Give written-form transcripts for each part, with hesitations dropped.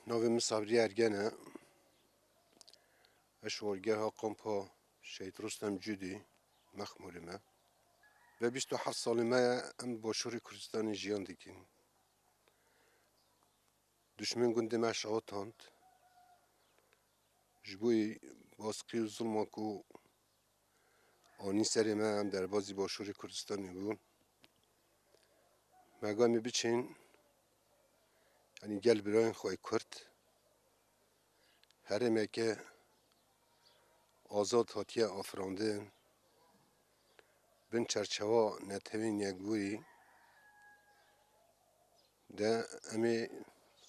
ناوی مصابری ارگنه اشورگه ها قمپا شهید رستم جودی مخموری ما و 27 سال ما ام باشوری کردستان جیان دیکن دشمن گنده ما شاوتاند جبوی باسقی و ظلم کو آنی سری ما هم در بازی باشوری کردستانی بود مگامی بچین یعنی گل براین خواهی کرد هر مکه آزاد هاتیه آفرانده بین چرچوا نتوین یکبوی ده امی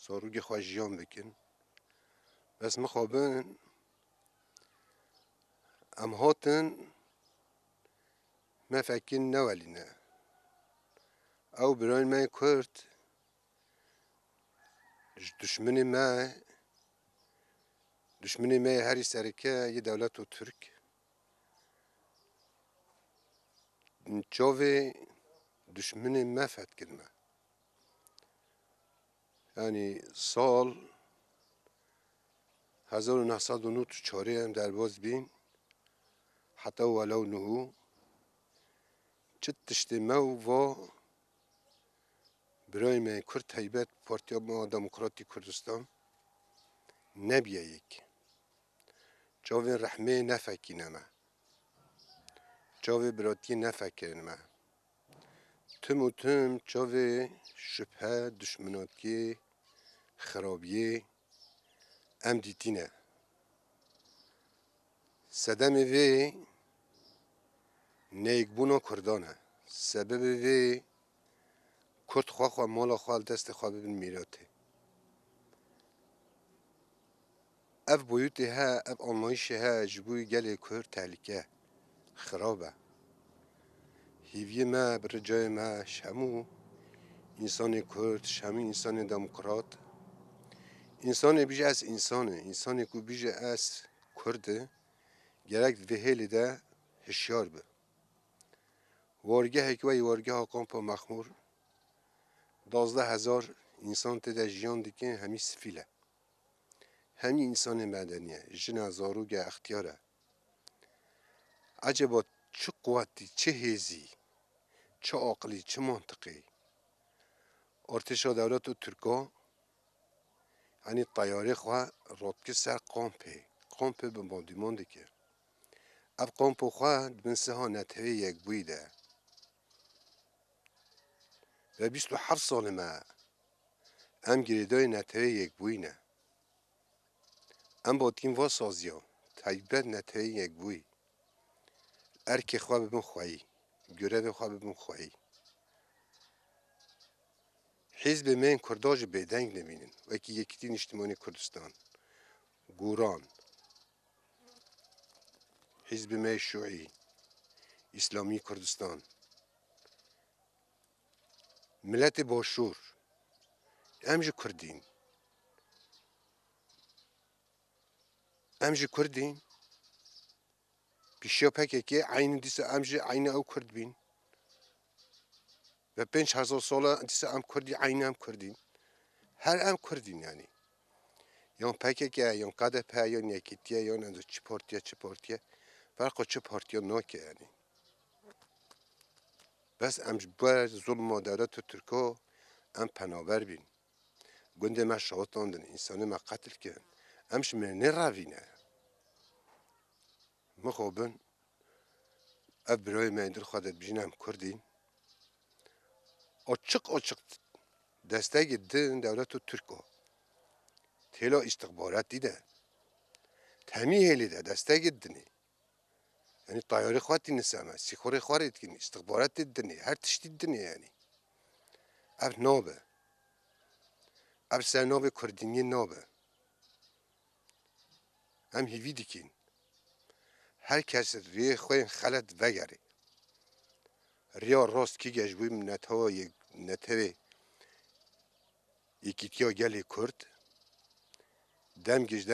ساروگی خواه جیان بکن بس مخابن ام هاتن ما فکر نولینه او براین ما کرد دشمنی ما هری سرکه یه دولت و ترک جاوی دشمنی ما فکر ما یعنی سال 1994 هم در باز بین حتی ولو نهو چه تشتی ما و برای من کرد تایبت پارتیا ما دموکراتی کردستان نبیه یک جاوی رحمه نفکینه ما جاوی براتی نفکرین ما تم و تم جاوی شبه دشمناتی خرابیه ام دیتینه سدم وی نیکبونا کردانه سبب وی کرد خواه مالا خواه دست خواه ببین میراته اف بویوتی ها اف آنمایشی ها جبوی گلی کرد تهلیکه خرابه هیوی ما برجای ما شمو انسان کرد شمو انسان دموکرات انسان بیجه از انسانی که بیجه از کرده گرک وهلی ده هشیار به وارگه هکوی وارگه ها کامپا مخمور 12,000 انسان تده جیان دیکن همی سفیله همی انسان مدنیه جن زاروگه اختیاره عجبا چه قوتی چه هیزی چه عقلی چه منطقی ارتشا دولت و ترکا یعنی طیاره خواه رادکه سر قامپه به باندیمان دیکه اف قامپو خواه بنسه ها نتوی یک بویده و 27 سال ما ام گریدای نتوی یک بوینه ام با تیم وا سازیا تایبت نتوی یک بوی ارک خواه ببین خواهی گره خواه ببین خواهی حزب من کرداج بیدنگ نمینن وکی یکیتین اجتماعی کردستان گوران حزب من شیوعی اسلامی کردستان ملت باشور امج کردین پیشیا پکه که عین دیسه امج عین او کرد بین و 5000 ساله دیسه ام کردی عین ام کردین هر ام کردین یعنی یا پکه که یا قده پا یا نیکیتیه یا نزد چه پارتیه فرق چه پارتیا ناکه یعنی بس امج بر ظلم دولت ترکا ام پناور بین گنده ما شاوتاندن انسان ما قتل کن امش من نراوینه مخابن اف برای من در خودت بجنم کردین açık destek edin devlet Türkiye. Tela istihbarat de. Temihli de destek edin. Yani tayyare khati nisama, sikhore kharit kin istihbarat edin. Her tişt edin yani. Ev nabe. Ev senabe Kurdiniye nabe. Hem hivi dikin. Herkes riye khoyin khalat vegeri. Riya rast ki gejbim netave ikitiya geli Kurd. Dem gez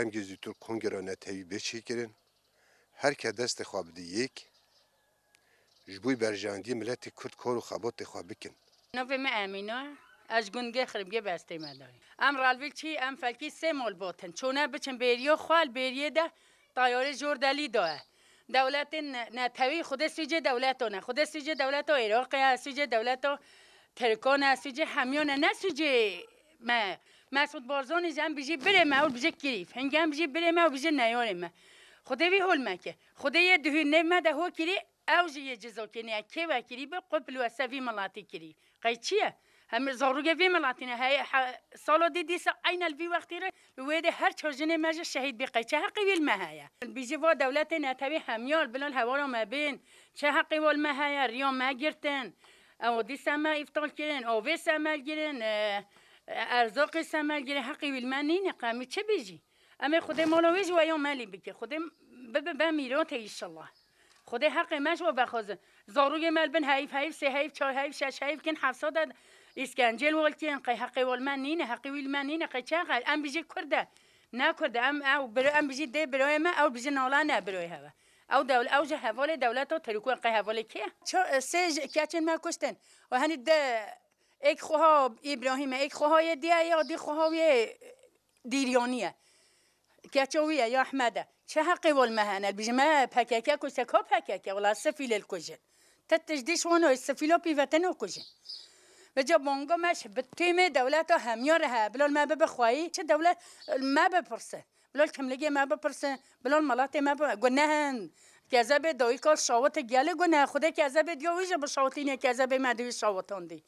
Türk kongre netevi beşikirin. Herkes dest خواب دیک جبوی برجاندی ملت کرد کارو خبات خواب بکن. نوی ما آمینه از گنگه خربگه بسته مداری ام رالویل چی ام فلکی سه مال باتن چونه بچن بیریا خوال بیریه ده طیاره جوردلی داره دولت نتوی خود سیجه دولتونه خود سیجه دولت عراق سیجه دولت ترکان سیجه همیان نه سیجه ما مسعود بارزانی جم بیجی بره ما و بیجی کریف هنگام بیجی بره ما و بیجی نیاره ما خدا وی هول مکه خدا یه دهونه ما ده هو کری اوجی یه جزا کنی که و کری به قبل و سوی ملاتی کری قای چیه هم زاروگه وی ملاتینه های سالا دیسا عین الوی وقتی ره لویده هر چرجنه ماجر شهید بقی چه حقی ویل مهیا بیجی و دولت نتوی همیال بلال هوارا ما بین چه حقی ویل مهیا ریان ما گرتن او دیسا ما افتال کردن آوه سمال گرن ارزاق سمال گرن حقی ویل من نینه قامی چه بیجی اما خدا مالویج و یا مالی بکه خدا به میرات ایشالله خدا حق مش و بخوازه زاروی مال بن حیف سه حیف چهار حیف شش حیف کن 700 اسکنجل ولکن قی حقی ول من نینه حقی ویل من نینه قی چه قال ام بیجی کرده نه کرده ام او برو ام بیجی ده برای ما او بیجی نالا نه برای هوا او دول اوج حواله دولت و ترکو قی حواله کیه سه کچن ما کشتن و هنی ده ایک خوها ابراهیم ایک خوهای دیه یا دی خوهای دیریانیه کچویه یا احمده چه حقی ول مهنه بیجی ما پککه کشته کا پککه ولا سفیل الکجن تتجدیش وانو السفیلا پیوتنو کجن بجا بانگا مش به تیم دولت ها همیاره ها بلال ما بخواهی چه دولت ما بپرسه بلال کملگی ما بپرسه بلال ملات ما گناهن کذب دایی کار شاوت گله گناه خدا کذب دیویج به شاوتینه کذب مدوی شاوتان دی